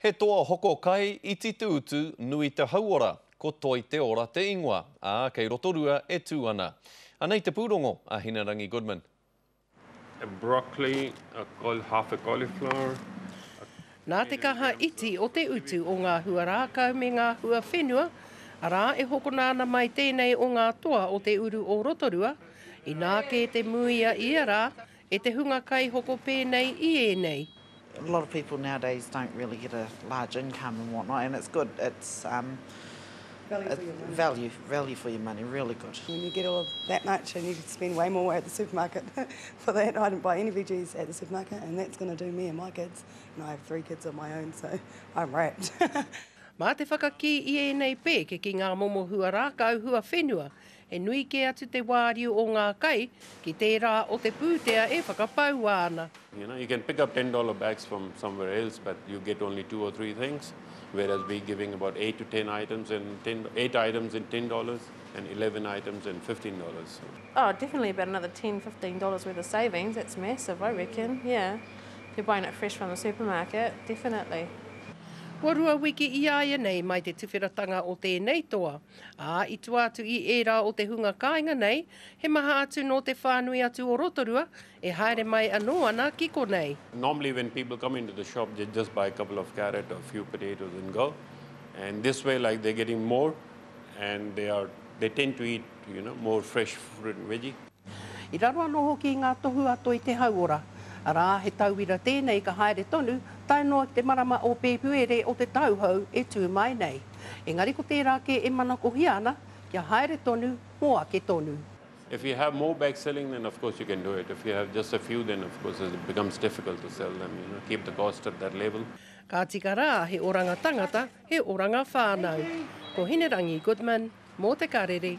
He toa hoko kai I titu utu nui te hauora, ko toi te ora te ingoa, kei rotorua e tū ana. Anei te pūrongo a Hinarangi Goodman. A broccoli, half a cauliflower. Nā te kaha iti o te utu o ngā hua rākau me ngā hua whenua, arā e hoko nāna mai tēnei o ngā toa o te uru o Rotorua, I nā ke te muia I rā, e te hunga kai hoko pēnei I ēnei. A lot of people nowadays don't really get a large income and whatnot, and it's good. It's value for your money, really good. When you get all of that much and you spend way more at the supermarket for that, I didn't buy any veggies at the supermarket, and that's going to do me and my kids. And I have 3 kids of my own, so I'm wrapped. Mā te whakaki I ēnei pē ke ki ngā momo hua rākau hua whenua, e nui ke atu te wāriu o ngā kai, ki tērā o te pūtea e whakapau ana. You know, you can pick up $10 bags from somewhere else, but you get only 2 or 3 things, whereas we're giving about 8 to 10 items and 8 items in $10 and 11 items and $15. Oh, definitely about another $10, $15 worth of savings. That's massive, I reckon, yeah. If you're buying it fresh from the supermarket, definitely. Warua wiki I aia nei mai te tuwhiratanga o tēnei toa. I tu atu I ērā o te hunga kāinga nei, he maha atu no te whānui atu o Rotorua, e haere mai anō ana kiko nei. Normally when people come into the shop, they just buy a couple of carrots or a few potatoes and go. And this way, like, they're getting more, and they tend to eat, you know, more fresh fruit and veggie. I raro anō hoki ngā tohu ato I te hauora. Arā, he tauira tēnei ka haere tonu, tainoa te marama o pēpuere o te tauhau e tū mai nei. Engari ko tērā ke e mana ko hiana, kia haere tonu, moa ke tonu. If you have more bags selling, then of course you can do it. If you have just a few, then of course it becomes difficult to sell them, you know, keep the cost at that level. Ka tika rā, he oranga tangata, he oranga whānau. Ko Hinarangi Goodman, mō te karere.